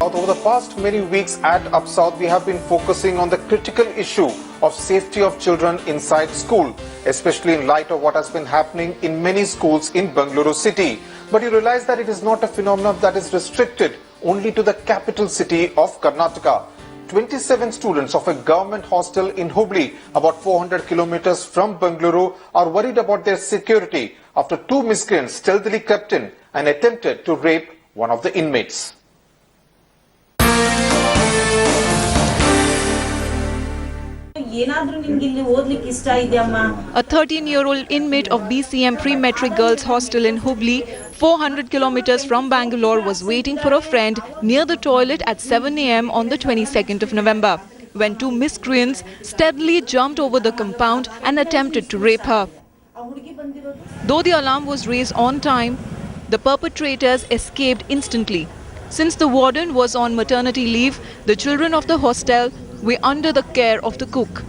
Over the past many weeks at Up South, we have been focusing on the critical issue of safety of children inside school, especially in light of what has been happening in many schools in Bengaluru city. But you realize that it is not a phenomenon that is restricted only to the capital city of Karnataka. 27 students of a government hostel in Hubli, about 400 kilometers from Bengaluru, are worried about their security after two miscreants stealthily crept in and attempted to rape one of the inmates. A 13-year-old inmate of BCM Pre-Metric Girls Hostel in Hubli, 400 kilometers from Bangalore, was waiting for a friend near the toilet at 7 a.m. on the 22nd of November, when two miscreants stealthily jumped over the compound and attempted to rape her. Though the alarm was raised on time, the perpetrators escaped instantly. Since the warden was on maternity leave, the children of the hostel were under the care of the cook.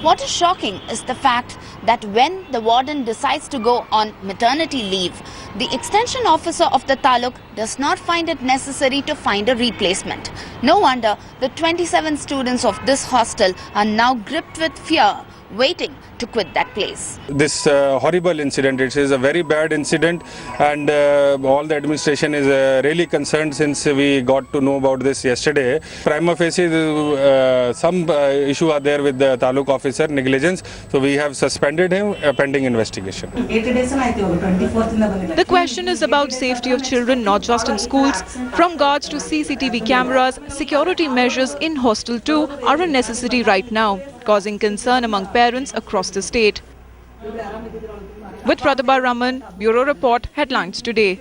What is shocking is the fact that when the warden decides to go on maternity leave, the extension officer of the taluk does not find it necessary to find a replacement. No wonder the 27 students of this hostel are now gripped with fear, waiting to quit that place. This horrible incident, it is a very bad incident, and all the administration is really concerned since we got to know about this yesterday. Prima facie, some issue are there with the taluk officer, negligence, so we have suspended him pending investigation. The question is about safety of children, not just in schools. From guards to CCTV cameras, security measures in hostel too are a necessity right now, causing concern among parents across the state. With Pratibha Raman, Bureau Report, Headlines Today.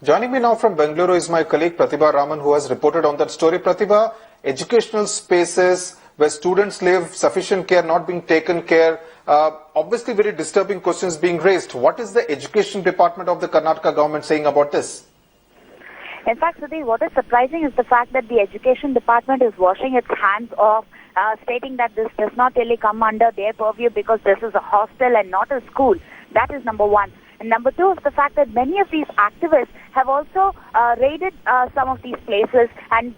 Joining me now from Bengaluru is my colleague Pratibha Raman, who has reported on that story. Pratibha, educational spaces where students live, sufficient care not being taken care, obviously very disturbing questions being raised. What is the education department of the Karnataka government saying about this? In fact, Sudhir, what is surprising is the fact that the education department is washing its hands off, stating that this does not really come under their purview because this is a hostel and not a school. That is number one. And number two is the fact that many of these activists have also raided some of these places and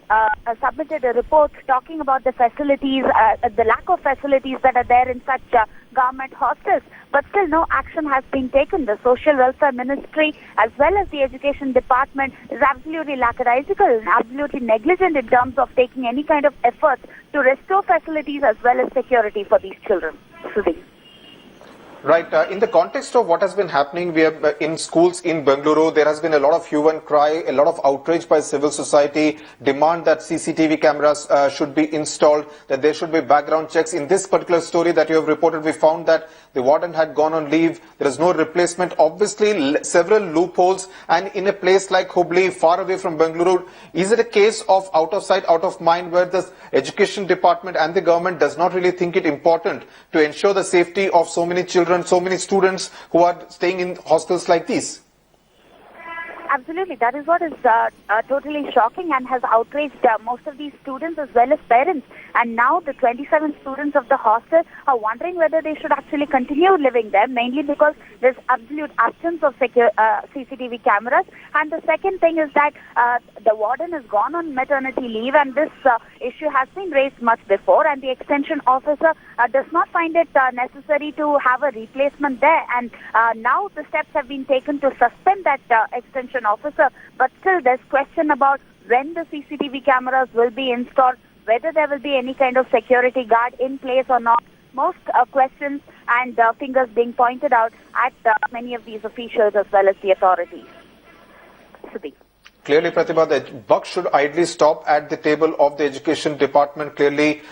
submitted a report talking about the facilities, the lack of facilities that are there in such government hostels. But still no action has been taken. The Social Welfare Ministry as well as the Education Department is absolutely lackadaisical and absolutely negligent in terms of taking any kind of efforts to restore facilities as well as security for these children. Sudhir. Right. In the context of what has been happening in schools in Bengaluru, there has been a lot of hue and cry, a lot of outrage by civil society, demand that CCTV cameras should be installed, that there should be background checks. In this particular story that you have reported, we found that the warden had gone on leave. There is no replacement. Obviously, several loopholes. And in a place like Hubli, far away from Bengaluru, is it a case of out of sight, out of mind, where the education department and the government does not really think it important to ensure the safety of so many children, so many students who are staying in hostels like these? Absolutely. That is what is totally shocking and has outraged most of these students as well as parents. And now the 27 students of the hostel are wondering whether they should actually continue living there, mainly because there's absolute absence of CCTV cameras. And the second thing is that the warden has gone on maternity leave, and this issue has been raised much before, and the extension officer does not find it necessary to have a replacement there. And now the steps have been taken to suspend that extension officer, but still there's question about when the CCTV cameras will be installed, whether there will be any kind of security guard in place or not. Most questions and fingers being pointed out at many of these officials as well as the authorities. Sudhir. Clearly, Pratibha, the buck should ideally stop at the table of the education department. Clearly,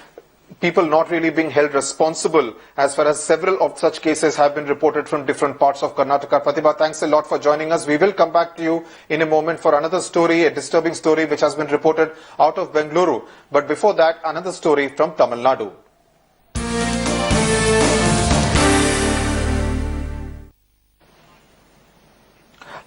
people not really being held responsible, as far as several of such cases have been reported from different parts of Karnataka. Pratibha, thanks a lot for joining us. We will come back to you in a moment for another story, a disturbing story which has been reported out of Bengaluru. But before that, another story from Tamil Nadu.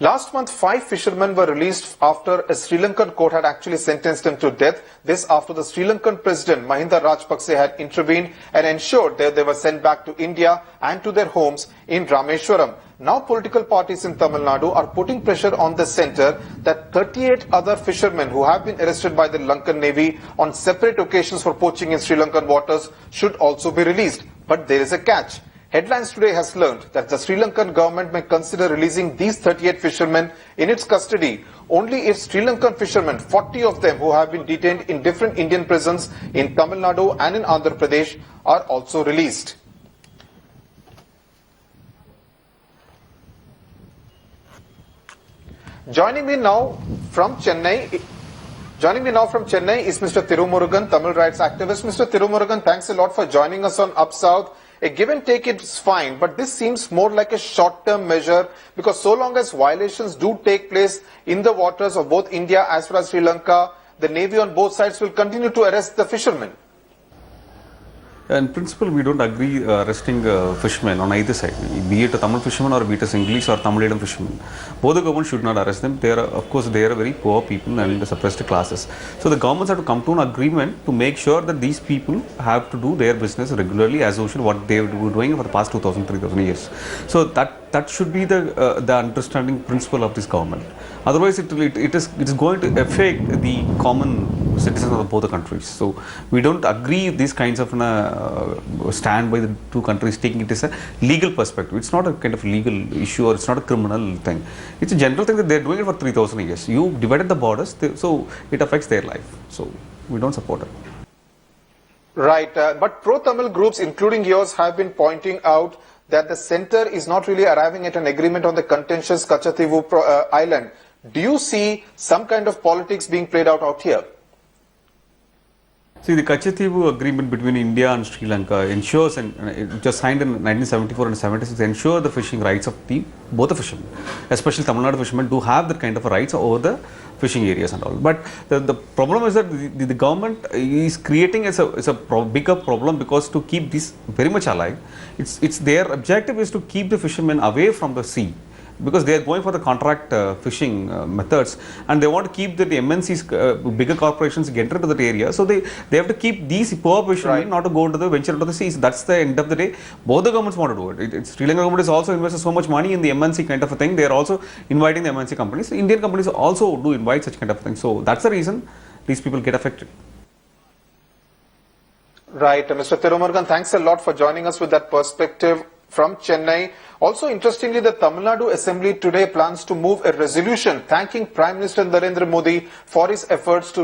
Last month, 5 fishermen were released after a Sri Lankan court had actually sentenced them to death. This after the Sri Lankan President Mahinda Rajapaksa had intervened and ensured that they were sent back to India and to their homes in Rameswaram. Now political parties in Tamil Nadu are putting pressure on the centre that 38 other fishermen who have been arrested by the Lankan Navy on separate occasions for poaching in Sri Lankan waters should also be released. But there is a catch. Headlines Today has learned that the Sri Lankan government may consider releasing these 38 fishermen in its custody only if Sri Lankan fishermen, 40 of them who have been detained in different Indian prisons in Tamil Nadu and in Andhra Pradesh, are also released. Joining me now from Chennai is Mr. Tirumurugan, Tamil rights activist. Mr. Tirumurugan, thanks a lot for joining us on Up South. A give and take is fine, but this seems more like a short-term measure because so long as violations do take place in the waters of both India as well as Sri Lanka, the Navy on both sides will continue to arrest the fishermen. In principle, we don't agree arresting fishermen on either side, be it a Tamil fisherman or be it a English or Tamil fisherman. Both the governments should not arrest them. They are, of course, they are very poor people and suppressed classes. So the governments have to come to an agreement to make sure that these people have to do their business regularly as usual, what they were doing for the past 2,000, 3,000 years. So that should be the understanding principle of this government. Otherwise, it is going to affect the common citizens of both the countries. So we don't agree these kinds of stand by the two countries taking it as a legal perspective. It's not a kind of legal issue or it's not a criminal thing. It's a general thing that they're doing it for 3,000 years. You divided the borders, so it affects their life. So we don't support it. Right, but pro-Tamil groups, including yours, have been pointing out that the centre is not really arriving at an agreement on the contentious Kachativu island. Do you see some kind of politics being played out here? See, the Kachativu agreement between India and Sri Lanka ensures, and it was signed in 1974 and 76, ensure the fishing rights of both the fishermen, especially Tamil Nadu fishermen, do have that kind of rights over the fishing areas and all. But the problem is that the government is creating a bigger problem because to keep this very much alive, it's their objective is to keep the fishermen away from the sea. Because they are going for the contract fishing methods and they want to keep the MNCs, bigger corporations get into that area. So they have to keep these poor fishermen not to go into the venture into the seas. That's the end of the day. Both the governments want to do it. Sri Lankan government is also invested so much money in the MNC kind of a thing. They are also inviting the MNC companies. The Indian companies also do invite such kind of thing. So that's the reason these people get affected. Right. Mr. Tirumurugan, thanks a lot for joining us with that perspective from Chennai. Also, interestingly, the Tamil Nadu Assembly today plans to move a resolution thanking Prime Minister Narendra Modi for his efforts to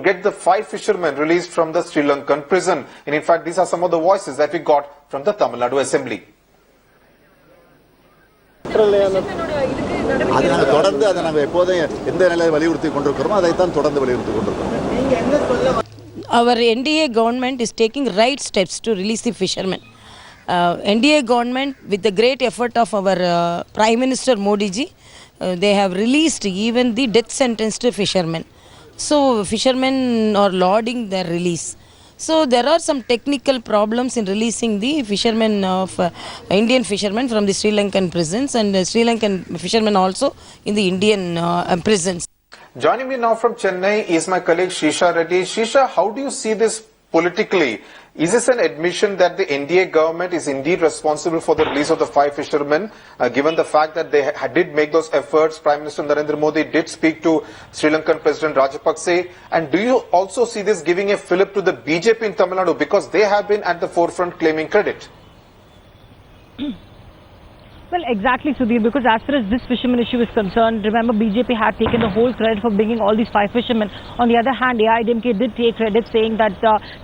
get the 5 fishermen released from the Sri Lankan prison. And in fact, these are some of the voices that we got from the Tamil Nadu Assembly. Our NDA government is taking right steps to release the fishermen. NDA government, with the great effort of our Prime Minister Modi ji, they have released even the death sentenced fishermen. So fishermen are lauding their release. So there are some technical problems in releasing the fishermen of Indian fishermen from the Sri Lankan prisons and Sri Lankan fishermen also in the Indian prisons. Joining me now from Chennai is my colleague Shisha Reddy. Shisha, how do you see this politically? Is this an admission that the NDA government is indeed responsible for the release of the 5 fishermen, given the fact that they did make those efforts? Prime Minister Narendra Modi did speak to Sri Lankan President Rajapaksa. And do you also see this giving a fillip to the BJP in Tamil Nadu, because they have been at the forefront claiming credit? Well, exactly, Sudhir, because as far as this fisherman issue is concerned, remember BJP had taken the whole credit for bringing all these 5 fishermen. On the other hand, AIADMK did take credit, saying that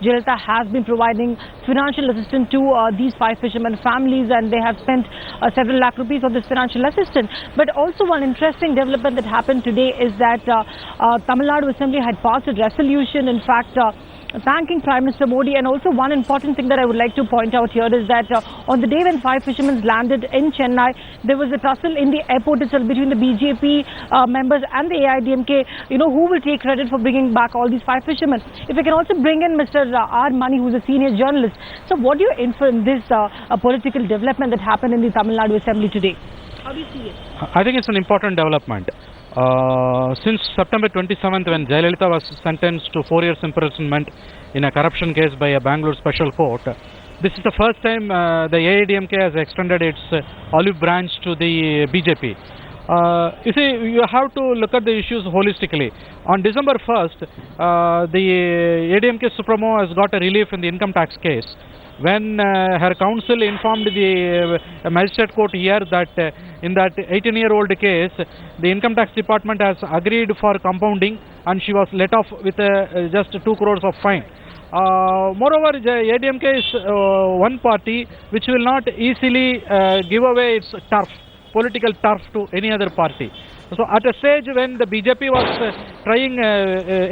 Jayalalitha has been providing financial assistance to these 5 fishermen families, and they have spent several lakh rupees on this financial assistance. But also one interesting development that happened today is that Tamil Nadu Assembly had passed a resolution. In fact, thanking Prime Minister Modi. And also one important thing that I would like to point out here is that on the day when 5 fishermen landed in Chennai, there was a tussle in the airport itself between the BJP members and the AIDMK, who will take credit for bringing back all these 5 fishermen. If we can also bring in Mr. R. Mani, who's a senior journalist. So what do you infer in this political development that happened in the Tamil Nadu Assembly today? How do you see it? I think it's an important development. Since September 27th, when Jayalalitha was sentenced to 4 years imprisonment in a corruption case by a Bangalore Special Court, this is the first time the AIDMK has extended its olive branch to the BJP. You see, you have to look at the issues holistically. On December 1st, the AIDMK Supremo has got a relief in the income tax case. When her counsel informed the magistrate court here that in that 18-year-old case, the income tax department has agreed for compounding and she was let off with just 2 crores of fine. Moreover, AIDMK is one party which will not easily give away its turf, political turf to any other party. So at a stage when the BJP was trying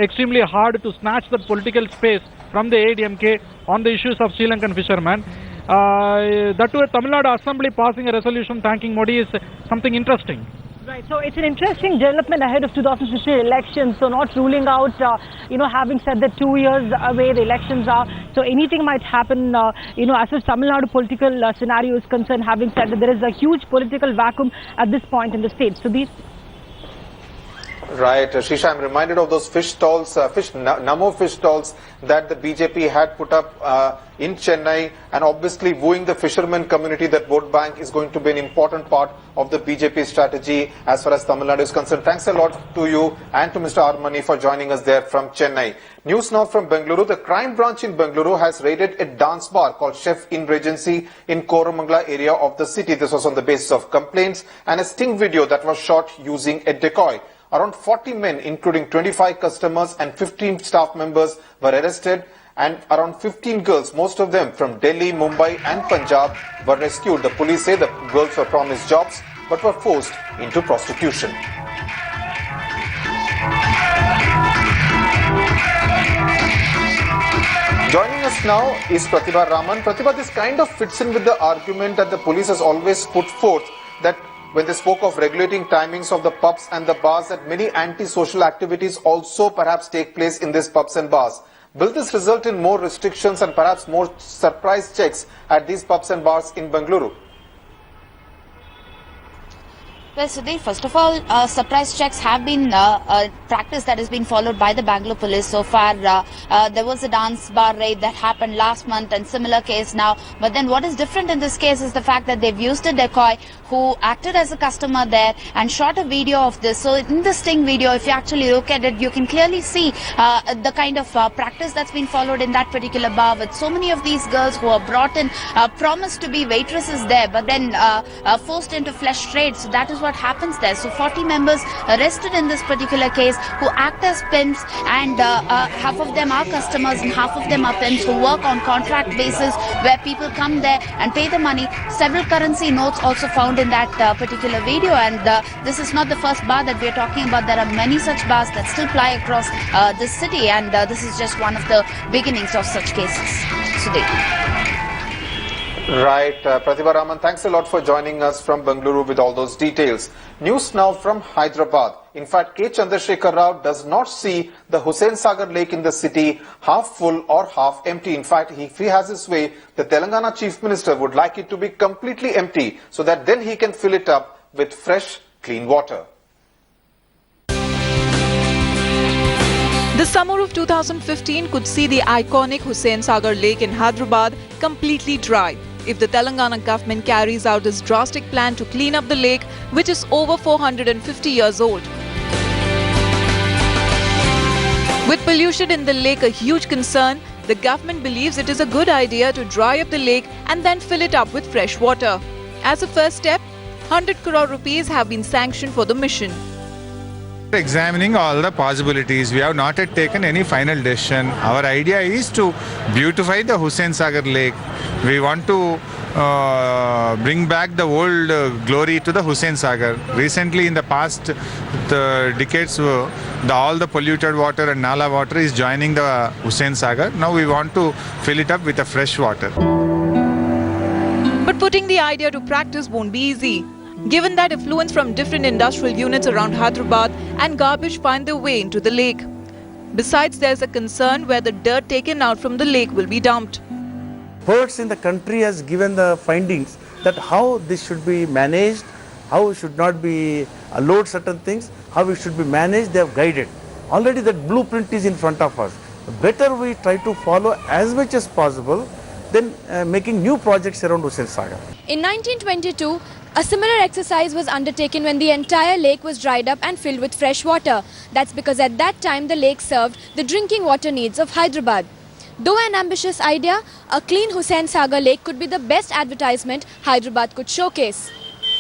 extremely hard to snatch the political space from the AIDMK on the issues of Sri Lankan fishermen, that too Tamil Nadu Assembly passing a resolution thanking Modi is something interesting. Right, so it's an interesting development ahead of 2016 elections. So not ruling out, having said that 2 years away the elections are, so anything might happen, as far as Tamil Nadu political scenario is concerned, having said that there is a huge political vacuum at this point in the state. So these... Right, Shisha, I'm reminded of those fish stalls, Namo fish stalls that the BJP had put up in Chennai, and obviously wooing the fishermen community that vote bank is going to be an important part of the BJP strategy as far as Tamil Nadu is concerned. Thanks a lot to you and to Mr. R. Mani for joining us there from Chennai. News now from Bengaluru. The crime branch in Bengaluru has raided a dance bar called Chef in Regency in Koramangala area of the city. This was on the basis of complaints and a sting video that was shot using a decoy. Around 40 men, including 25 customers and 15 staff members, were arrested, and around 15 girls, most of them from Delhi, Mumbai and Punjab, were rescued. The police say the girls were promised jobs but were forced into prostitution. Joining us now is Pratibha Raman. Pratibha, this kind of fits in with the argument that the police has always put forth that when they spoke of regulating timings of the pubs and the bars, that many anti-social activities also perhaps take place in these pubs and bars. Will this result in more restrictions and perhaps more surprise checks at these pubs and bars in Bengaluru? Well, Sudhir, first of all, surprise checks have been a practice that has been followed by the Bangalore police so far. There was a dance bar raid that happened last month and similar case now. But then what is different in this case is the fact that they've used a decoy who acted as a customer there and shot a video of this. So in the sting video, if you actually look at it, you can clearly see the kind of practice that's been followed in that particular bar with so many of these girls who are brought in, promised to be waitresses there, but then forced into flesh trade. So that is what happens there. So 40 members arrested in this particular case who act as pimps, and half of them are customers and half of them are pimps who work on contract basis where people come there and pay the money. Several currency notes also found in that particular video, and this is not the first bar that we are talking about. There are many such bars that still ply across this city, and this is just one of the beginnings of such cases today. Right, Pratibha Raman, thanks a lot for joining us from Bengaluru with all those details. News now from Hyderabad. In fact, K. Chandrasekhar Rao does not see the Hussain Sagar Lake in the city half full or half empty. In fact, if he has his way, the Telangana Chief Minister would like it to be completely empty so that then he can fill it up with fresh, clean water. The summer of 2015 could see the iconic Hussain Sagar Lake in Hyderabad completely dry if the Telangana government carries out its drastic plan to clean up the lake, which is over 450 years old. With pollution in the lake a huge concern, the government believes it is a good idea to dry up the lake and then fill it up with fresh water. As a first step, 100 crore rupees have been sanctioned for the mission. Examining all the possibilities, we have not yet taken any final decision. Our idea is to beautify the Hussain Sagar Lake. We want to bring back the old glory to the Hussain Sagar. Recently, in the past decades, all the polluted water and Nala water is joining the Hussain Sagar. Now we want to fill it up with the fresh water. But putting the idea to practice won't be easy, given that effluents from different industrial units around Hyderabad and garbage find their way into the lake. Besides, there's a concern where the dirt taken out from the lake will be dumped. Experts in the country has given the findings that how this should be managed, how it should not be allowed certain things, how it should be managed, they have guided. Already that blueprint is in front of us. Better we try to follow as much as possible than making new projects around Hussain Sagar. In 1922, a similar exercise was undertaken when the entire lake was dried up and filled with fresh water. That's because at that time the lake served the drinking water needs of Hyderabad. Though an ambitious idea, a clean Hussain Sagar lake could be the best advertisement Hyderabad could showcase.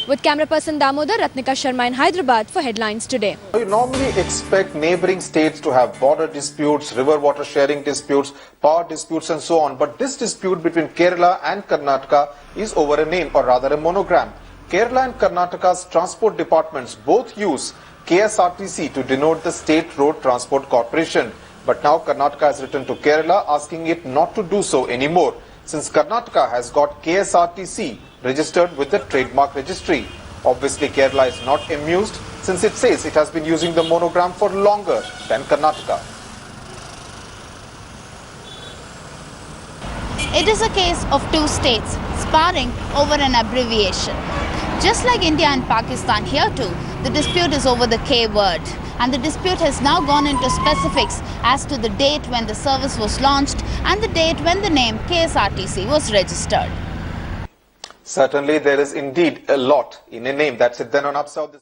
With camera person Damodar, Ratnika Sharma in Hyderabad for Headlines Today. You normally expect neighboring states to have border disputes, river water sharing disputes, power disputes and so on. But this dispute between Kerala and Karnataka is over a name, or rather a monogram. Kerala and Karnataka's transport departments both use KSRTC to denote the State Road Transport Corporation. But now Karnataka has written to Kerala asking it not to do so anymore, since Karnataka has got KSRTC registered with the trademark registry. Obviously, Kerala is not amused, since it says it has been using the monogram for longer than Karnataka. It is a case of two states sparring over an abbreviation. Just like India and Pakistan, here too, the dispute is over the K word. And the dispute has now gone into specifics as to the date when the service was launched and the date when the name KSRTC was registered. Certainly, there is indeed a lot in a name. That's it then on Up South.